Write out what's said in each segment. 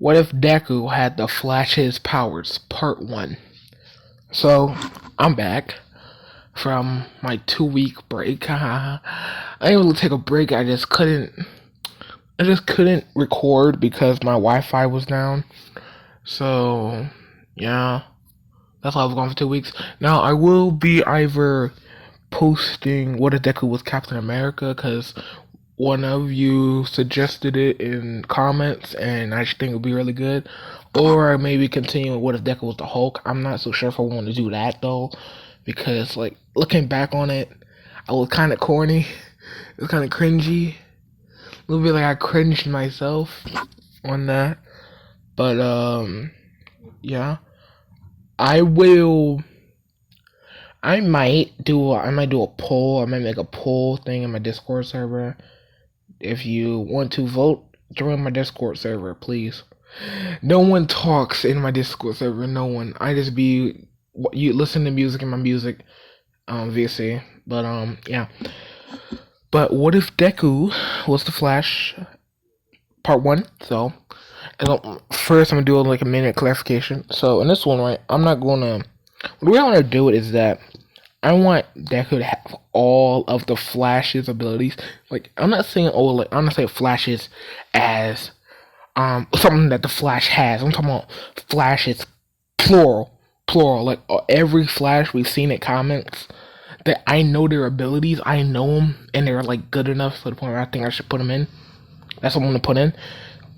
What if Deku had the Flash's powers? Part 1. So, I'm back from my 2-week break. I didn't really take a break, I just couldn't record because my Wi-Fi was down. So, yeah. That's why I was gone for 2 weeks. Now, I will be either posting What if Deku was Captain America, because one of you suggested it in comments, and I just think it would be really good. Or maybe continue with What if Deku was the Hulk. I'm not so sure if I want to do that, though, because, like, looking back on it, I was kind of corny. It was kind of cringy. A little bit like I cringed myself on that. But, yeah. I might do a poll. I might make a poll thing in my Discord server. If you want to vote, join my Discord server, please. No one talks in my Discord server. No one. I just you listen to music in my music, VC. But yeah. But what if Deku was the Flash? Part 1. So, first I'm gonna do like a minute clarification. So in this one, right, I'm not gonna. The way I want to do it is that I want Deku to have all of the Flash's abilities. Like, I'm not saying I'm not saying Flashes as something that the Flash has. I'm talking about Flashes plural. Like every Flash we've seen in comics that I know their abilities. I know them, and they're like good enough to the point where I think I should put them in. That's what I'm gonna put in.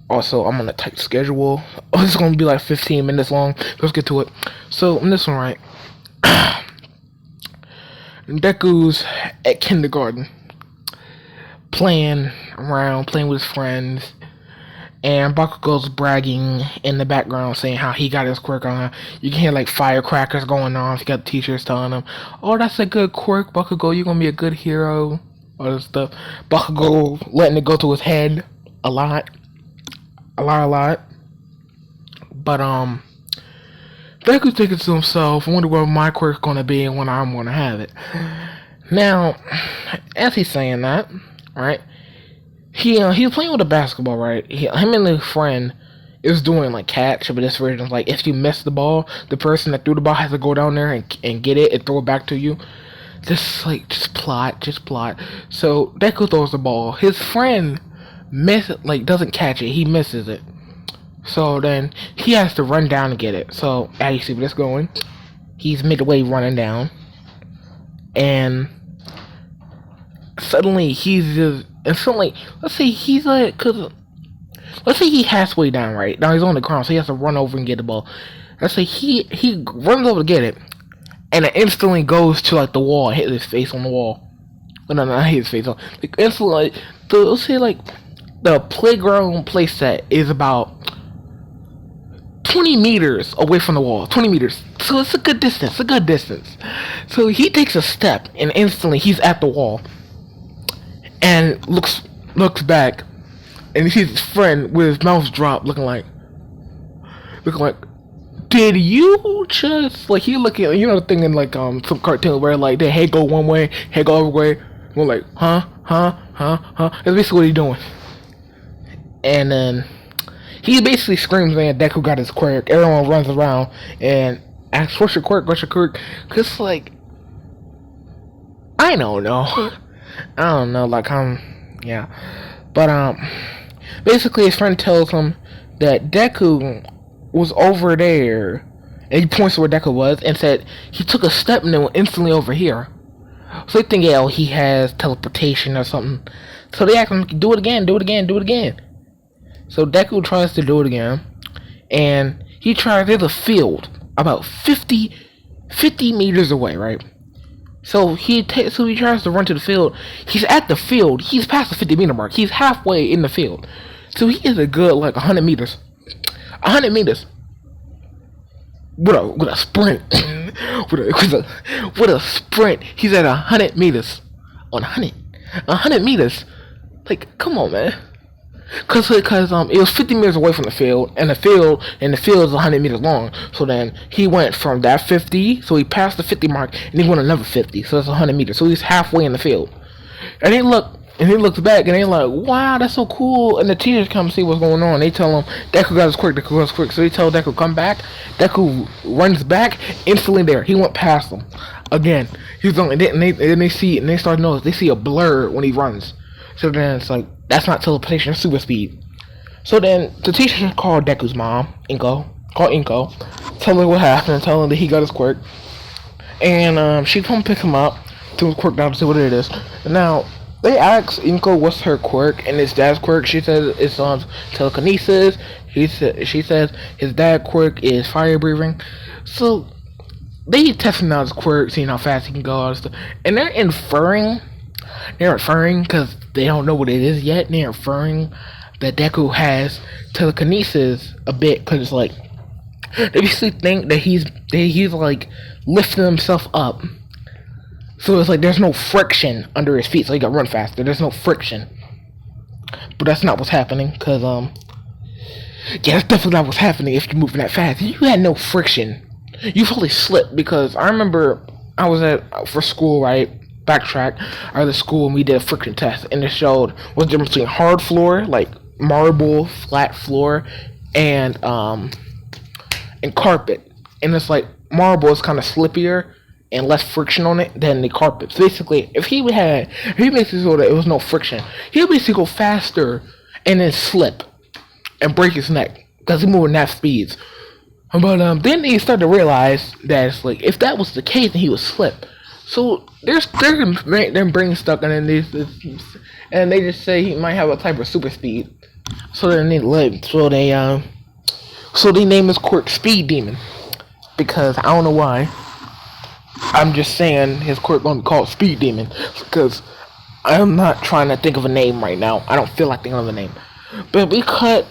Also, I'm on a tight schedule. Oh, it's gonna be like 15 minutes long. Let's get to it. So in this one, right, Deku's at kindergarten, playing around, playing with his friends, and Bakugo's bragging in the background, saying how he got his quirk on. You can hear like firecrackers going off. You got the teachers telling him, "Oh, that's a good quirk, Bakugo. You're gonna be a good hero." All this stuff. Bakugo letting it go to his head a lot. But Deku's thinking to himself, I wonder where my quirk's gonna be and when I'm gonna have it. Now, as he's saying that, right, he's playing with a basketball, right? Him and his friend is doing like catch, but this version is like if you miss the ball, the person that threw the ball has to go down there and get it and throw it back to you. Just plot. So Deku throws the ball. His friend doesn't catch it. He misses it. So then he has to run down and get it. So as you see where this going, he's midway running down, and suddenly let's say he's halfway down, right? Now he's on the ground, so he has to run over and get the ball. Let's say he runs over to get it, and it instantly goes to like the wall, hit his face on the wall. Well, no, not his face on. Like instantly, let's say like the playground playset is about 20 meters away from the wall. 20 meters. So it's a good distance. So he takes a step, and instantly he's at the wall, and looks back, and he sees his friend with his mouth dropped, looking like, did you just, like, he looking, the thing in like some cartoon where like the head go one way, head go other way. We're like, huh? That's basically what he's doing. And then he basically screams, man, Deku got his quirk. Everyone runs around and asks, what's your quirk? Cause like, I don't know. Like, yeah. But, basically his friend tells him that Deku was over there, and he points to where Deku was and said he took a step and then went instantly over here. So they think, yeah, he has teleportation or something. So they ask him, do it again. So Deku tries to do it again, and he tries. There's a field about 50 meters away, right? So he tries to run to the field. He's at the field. He's past the 50-meter mark. He's halfway in the field. So he is a good like 100 meters. 100 meters. With a sprint. with a sprint. He's at 100 meters. 100 meters. Like, come on, man. Cause it was 50 meters away from the field, and the field is 100 meters long. So then he went from that 50, so he passed the 50 mark, and he went another 50, so that's 100 meters. So he's halfway in the field. And then look And he looks back and they like, wow, that's so cool. And the teachers come see what's going on. They tell him Deku got his quirk, Deku got his quirk. So they tell Deku come back. Deku runs back, instantly there. He went past them again. He's going, and they see, and they start to notice they see a blur when he runs. So then it's like that's not teleportation, that's super speed. So then the teacher called Deku's mom, Inko, tell her what happened, tell her that he got his quirk, and she come pick him up to his quirk down to see what it is. Now they ask Inko what's her quirk, and his dad's quirk. She says it's telekinesis. She says his dad's quirk is fire breathing. So they testing out his quirk, seeing how fast he can go and stuff, and they're inferring because they don't know what it is yet. They're inferring that Deku has telekinesis a bit because it's like they basically think that he's like lifting himself up. So it's like there's no friction under his feet, so he got run faster. There's no friction, but that's not what's happening. Cause yeah, that's definitely not what's happening. If you're moving that fast, you had no friction. You fully slipped because I remember I was for school, right? Backtrack. I was at school and we did a friction test, and it showed what's the difference between hard floor, like marble, flat floor, and carpet. And it's like marble is kind of slippier and less friction on it than the carpet. So basically, if he basically so that it was no friction, he'll basically go faster and then slip and break his neck because he's moving that speeds. But then they started to realize that it's like if that was the case, then he would slip. So they're brain stuck, and then they just say he might have a type of super speed. So then they name his quirk Speed Demon because I don't know why. I'm just saying his quirk gonna be called Speed Demon because I'm not trying to think of a name right now. I don't feel like thinking of a name. But we cut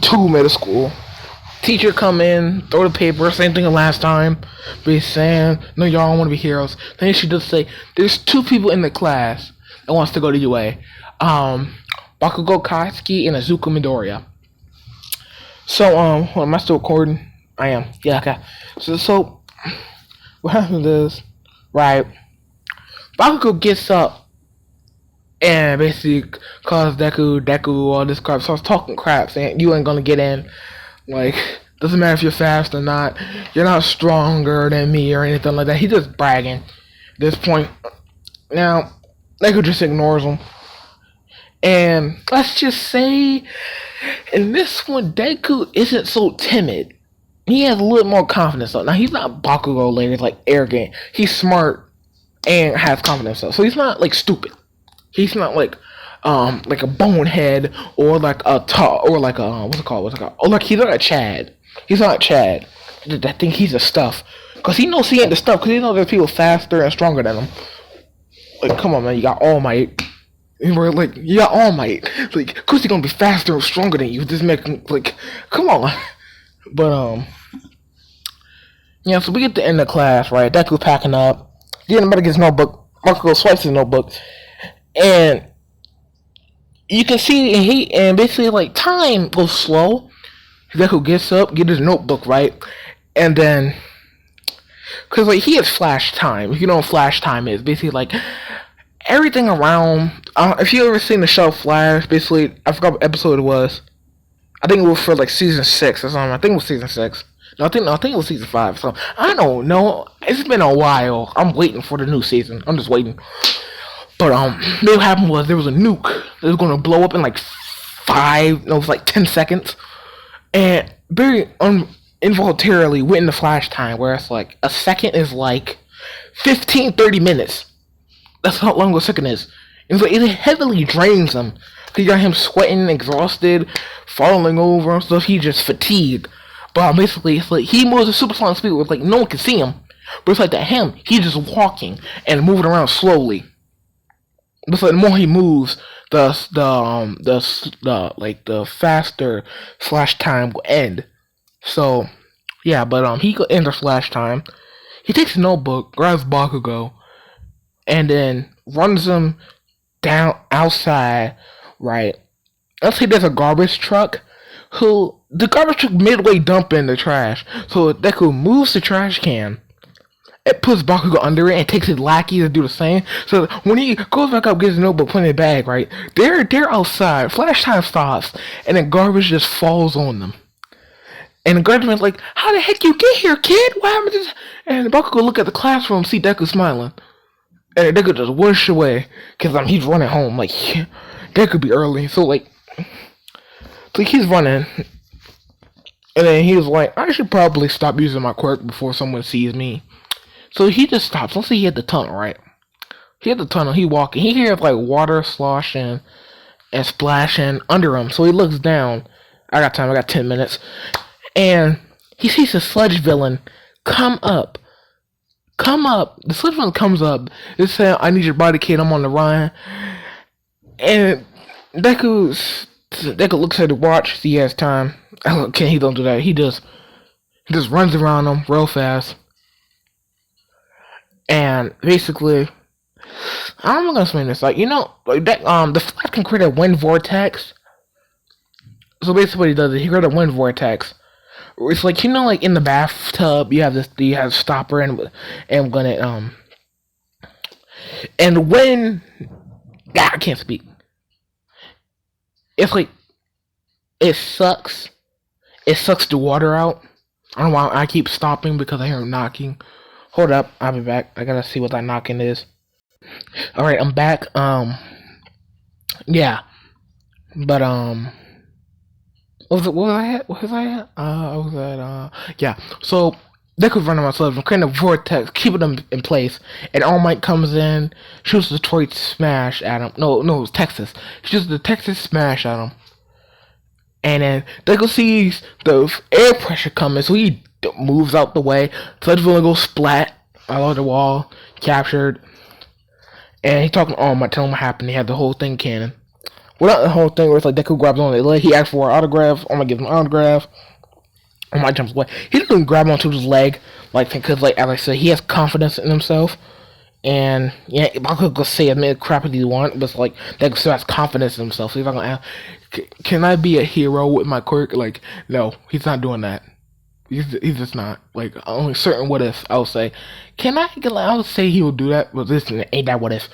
to middle school. Teacher come in, throw the paper, same thing as last time. Be saying, no, y'all don't want to be heroes. Then she does say, there's 2 people in the class that wants to go to UA. Bakugo Katsuki and Azuka Midoriya. So, am I still recording? I am. Yeah, okay. So what happens is, right, Bakugo gets up and basically calls Deku, all this crap, starts talking crap, saying, you ain't gonna get in. Like, doesn't matter if you're fast or not, you're not stronger than me or anything like that. He's just bragging at this point. Now, Deku just ignores him. And let's just say, in this one, Deku isn't so timid. He has a little more confidence. Now, he's not Bakugo later, like arrogant. He's smart and has confidence. So he's not like stupid. He's not like a bonehead or like a what's it called? Oh, like he's not a Chad. He's not Chad. I think he's a stuff. Cause he knows he ain't the stuff. Cause he knows there's people faster and stronger than him. Like, come on, man, you got All Might. And we're like, you got All Might. Like, of course he's gonna be faster and stronger than you. Just making like, come on. But yeah. So we get to end of class, right? Deku's packing up. Getting about to get his notebook. Bakugo swipes his notebook, and you can see and basically like time goes slow. Deku gets up, get his notebook, right, and then because like he has flash time. If you know what flash time is, basically like everything around. If you ever seen the show Flash, basically I forgot what episode it was. I think it was for like season 6 or something. I think it was season 6. No, I think it was season 5. So I don't know. It's been a while. I'm waiting for the new season. I'm just waiting. But what happened was there was a nuke that was gonna blow up in like 10 seconds, and very involuntarily went into flash time, where it's like a second is like 15-30 minutes. That's how long a second is. And so it heavily drains him. You got him sweating, exhausted, falling over and stuff. He's just fatigued. But basically, it's like he moves at supersonic speed where it's like no one can see him. But it's like to him, he's just walking and moving around slowly. But like the more he moves, the faster flash time will end. So yeah, but he could end the flash time. He takes a notebook, grabs Bakugo, and then runs him down outside. Right. Let's say there's a garbage truck. The garbage truck midway dumping the trash. So Deku moves the trash can It puts Bakugo under it and takes his lackey to do the same. So when he goes back up, gets his notebook, put in his bag, right? They're outside. Flash time stops, and then garbage just falls on them. And the guardsman's like, "How the heck you get here, kid? What happened to this?" And Bakugo look at the classroom, see Deku smiling, and Deku just whoosh away because he's running home. Like, Deku be early, so he's running, and then he was like, "I should probably stop using my quirk before someone sees me." So he just stops. Let's say he hit the tunnel, right? He hit the tunnel. He walking. He hears water sloshing and splashing under him. So he looks down. I got time. I got 10 minutes. And he sees the sludge villain come up. The sludge villain comes up. It says, "I need your body, kid. I'm on the run." And Deku looks at the watch. See, he has time. Okay, he don't do that. He just runs around him real fast. And basically, I'm gonna explain this. The flash can create a wind vortex. So basically, what he does is he creates a wind vortex. It's in the bathtub, you have stopper and when it and when I can't speak. It's it sucks the water out. I don't know why I keep stopping because I hear him knocking. Hold up, I'll be back. I gotta see what that knocking is. Alright, I'm back. Yeah. But what was I at? Yeah. So Deku's running myself and creating a vortex, keeping them in place. And All Might comes in, shoots the Detroit smash at him. No, it was Texas. Shoots the Texas smash at him. And then Deku sees the air pressure coming, so he moves out the way. Sludge Villain goes splat along the wall, captured. And he's talking to All Might, telling him what happened. He had the whole thing canon. Well, not the whole thing where it's Deku grabs on his leg. He asks for an autograph. All Might gives him an autograph. All Might jumps away. He doesn't grab onto his leg, because, as I said, he has confidence in himself. And, yeah, I could go say as many crap as you want, but Deku still has confidence in himself. So he's not gonna ask, "Can I be a hero with my quirk?" No, he's not doing that. He's just not. Only certain what if, I'll say. I would say he will do that, but this ain't that what if.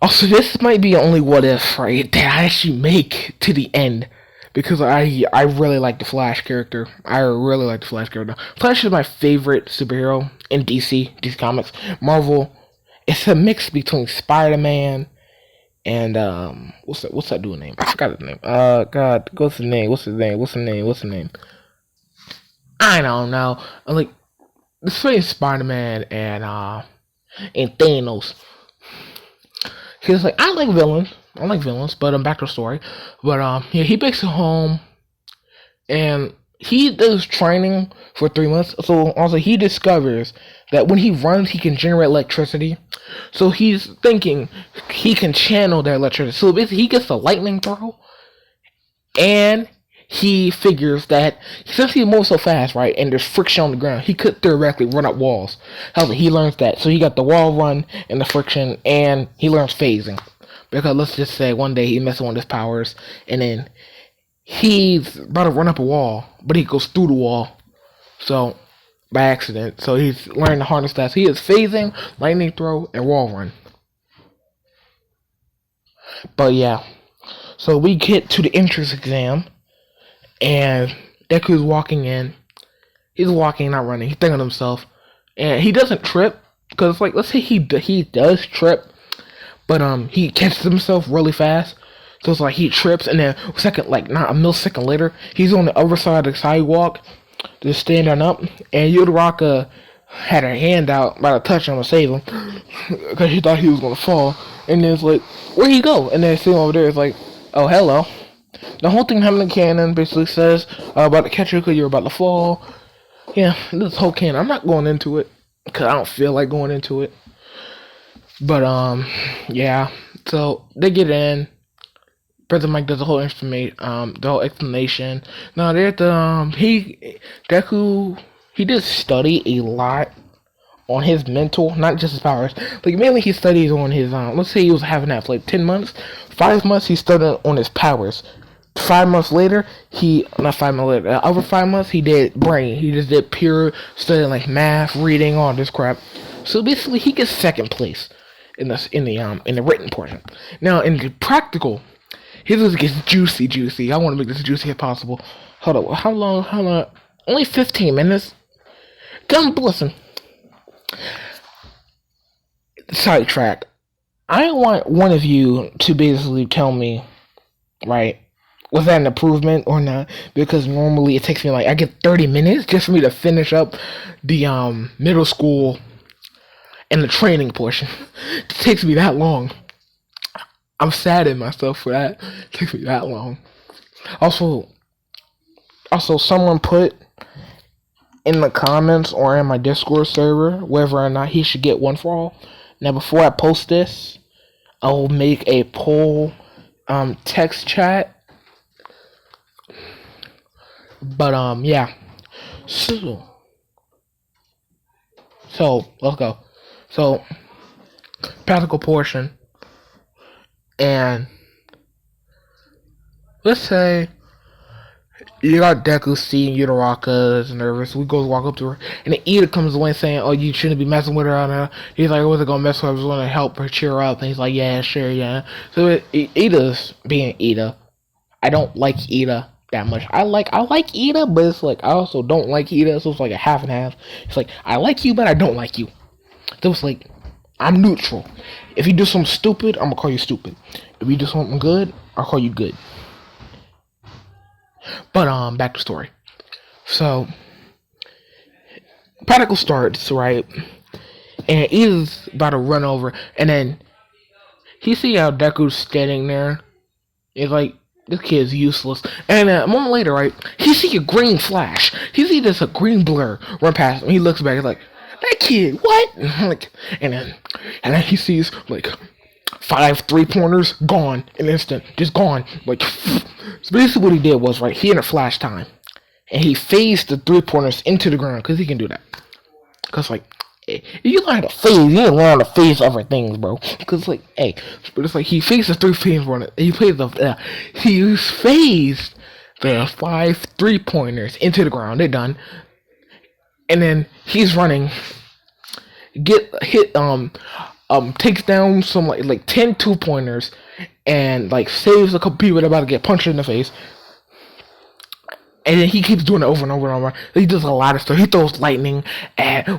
Also, this might be the only what if, right, that I actually make to the end. Because I really like the Flash character. Flash is my favorite superhero in DC Comics. Marvel, it's a mix between Spider-Man and, what's that dude's name? I forgot his name. God, what's his name? I don't know. Between Spider-Man and Thanos. He's I like villains, but back to the story. But yeah, he makes it home, and he does training for 3 months. So also he discovers that when he runs, he can generate electricity. So he's thinking he can channel that electricity. So basically, he gets a lightning throw, and he figures that since he moves so fast, right, and there's friction on the ground, he could theoretically run up walls. However, he learns that. So he got the wall run and the friction, and he learns phasing. Because let's just say one day he messes with his powers, and then he's about to run up a wall, but he goes through the wall. So, by accident. So he's learning to harness that. So he is phasing, lightning throw, and wall run. But yeah. So we get to the entrance exam. And Deku's walking in. He's walking, not running. He's thinking of himself. And he doesn't trip. Because, let's say he does trip. But, he catches himself really fast. So it's he trips. And then, not a millisecond later, he's on the other side of the sidewalk. Just standing up. And Yuraraka had her hand out, about to touch him to save him. Because she thought he was going to fall. And then it's where'd he go? And then sitting over there is oh, hello. The whole thing happening in canon basically says about to catch you because you're about to fall. Yeah, this whole canon. I'm not going into it because I don't feel like going into it. But yeah. So they get in. President Mike does the whole explanation. Now they're at the Deku. He does study a lot on his mental, not just his powers. Mainly he studies on his let's say he was having that for 10 months. 5 months he studied on his powers. 5 months later, he not 5 months later. Over 5 months, he did brain. He just did pure studying like math, reading, all this crap. So basically, he gets second place in the written portion. Now in the practical, his gets juicy. I want to make this juicy as possible. Hold up, how long? How long? Only 15 minutes. Come listen. Sidetrack. I want one of you to basically tell me, right, was that an improvement or not? Because normally it takes me like I get 30 minutes just for me to finish up the middle school and the training portion. It takes me that long. I'm sad at myself for that. It takes me that long. Also, someone put in the comments or in my Discord server whether or not he should get one for all. Now, before I post this, I will make a poll, text chat. But yeah. So let's go. So practical portion, and let's say you got Deku seeing Uraraka is nervous. We go walk up to her, and then Ida comes away saying, "Oh, you shouldn't be messing with her." On He's like, "I wasn't gonna mess with her. I was gonna help her cheer up." And he's like, "Yeah, sure, yeah." So Ida's being Ida. I don't like Ida that much. I like Ida, but it's like I also don't like Ida. So it's like a half and half. It's like I like you, but I don't like you. So it's like I'm neutral. If you do something stupid, I'm gonna call you stupid. If you do something good, I'll call you good. But back to story. So practical starts, right? And Ida's about to run over, and then he see how Deku's standing there. It's like, this kid's useless. And a moment later, right, he see a green flash. He see this a green blur run past him. He looks back, he's like, that kid, what? And then he sees like 5 3-pointers gone in an instant, just gone. Like, so basically what he did was, right, he in a flash time, and he phased the 3-pointers into the ground because he can do that. Because like, you learn how to phase, you didn't learn how to phase other things, bro. Because like, hey, but it's like he phased the 3 things on it. He phased the 5 3-pointers into the ground. They're done. And then he's running, takes down some like 10 2-pointers, and like saves a couple people that are about to get punched in the face. And then he keeps doing it over and over and over. He does a lot of stuff. He throws lightning at 10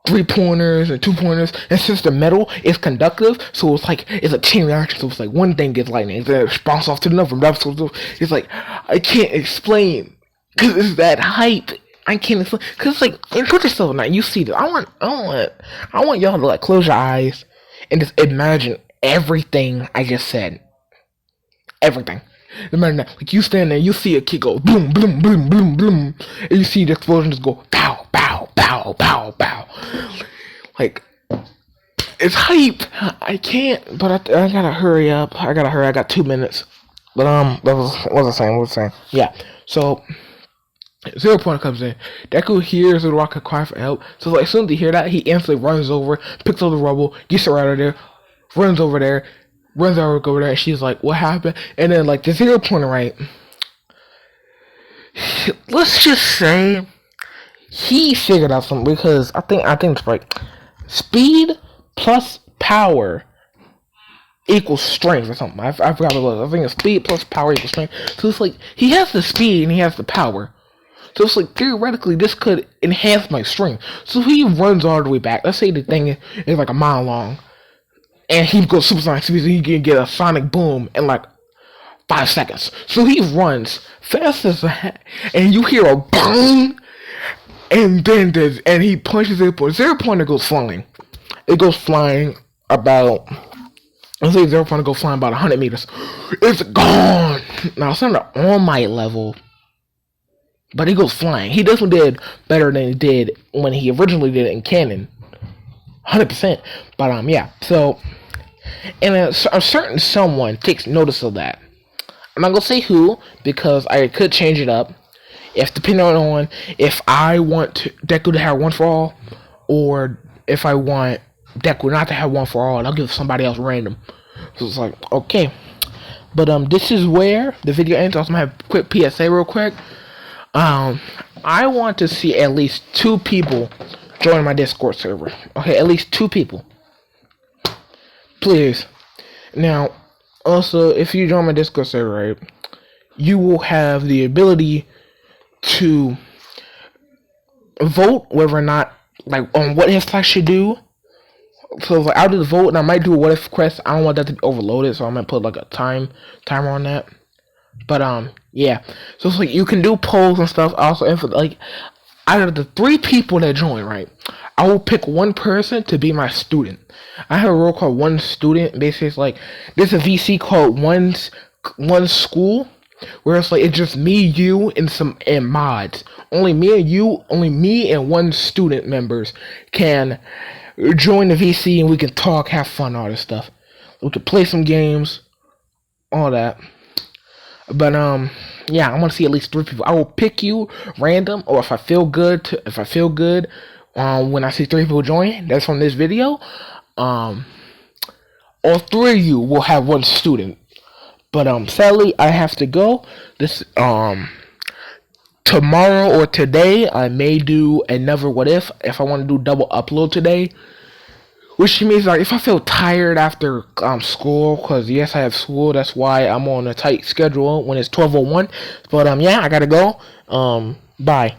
3-pointers and 2-pointers. And since the metal is conductive, so it's like it's a chain reaction. So it's like one thing gets lightning, then it bounces off to the other. So it's like I can't explain because it's that hype. I can't explain because like in Twitter stuff now you see this. I want y'all to like close your eyes and just imagine everything I just said. Everything. Imagine that. Like you stand there, you see a kid go boom, boom, boom, boom, boom, and you see the explosion just go pow, pow, pow, pow, pow. Like it's hype. I can't, but I gotta hurry up. I got 2 minutes. But what was I saying? Yeah. So 0 point comes in. Deku hears the rocket cry for help. So like as soon as he hear that, he instantly runs over, picks up the rubble, gets her out of there, runs over there, and she's like, what happened? And then like the 0 pointer, right? Let's just say he figured out something, because I think it's like speed plus power equals strength or something. I forgot what it was. I think it's speed plus power equals strength. So it's like he has the speed and he has the power. So it's like theoretically this could enhance my strength. So he runs all the way back. Let's say the thing is like a mile long, and he goes supersonic speed, so he can get a sonic boom in like 5 seconds. So he runs fast as that, and you hear a boom, and then he punches it. 0 pointer goes flying. It goes flying about, let's say 0 pointer goes flying about 100 meters. It's gone. Now it's not on my level, but he goes flying. He definitely did better than he did when he originally did it in canon. 100%. But yeah. So, and a certain someone takes notice of that. I'm not gonna say who, because I could change it up. Depending on if I want Deku to have one for all, or if I want Deku not to have one for all, and I'll give somebody else random. So it's like, okay. But this is where the video ends. Also, I have a quick PSA real quick. I want to see at least 2 people join my Discord server. Okay, at least 2 people. Please. Now, also, if you join my Discord server, right, you will have the ability to vote whether or not, like, on what if I should do. So like, I'll do the vote, and I might do a what if quest. I don't want that to be overloaded, so I might put like a timer on that. But yeah. So it's like you can do polls and stuff. Also, if like out of the 3 people that join, right, I will pick 1 person to be my student. I have a role called One Student. Basically, it's like there's a VC called One School, where it's like it's just me, you, and mods. Only me and you, only me and 1 student members can join the VC, and we can talk, have fun, all this stuff. We can play some games, all that. But yeah, I want to see at least 3 people. I will pick you random, or if I feel good, when I see 3 people join, that's from this video. All 3 of you will have 1 student. But sadly, I have to go. This tomorrow or today, I may do another what if I want to do double upload today. Which means, like, if I feel tired after school, because yes, I have school. That's why I'm on a tight schedule when it's 12:01. But yeah, I gotta go. Bye.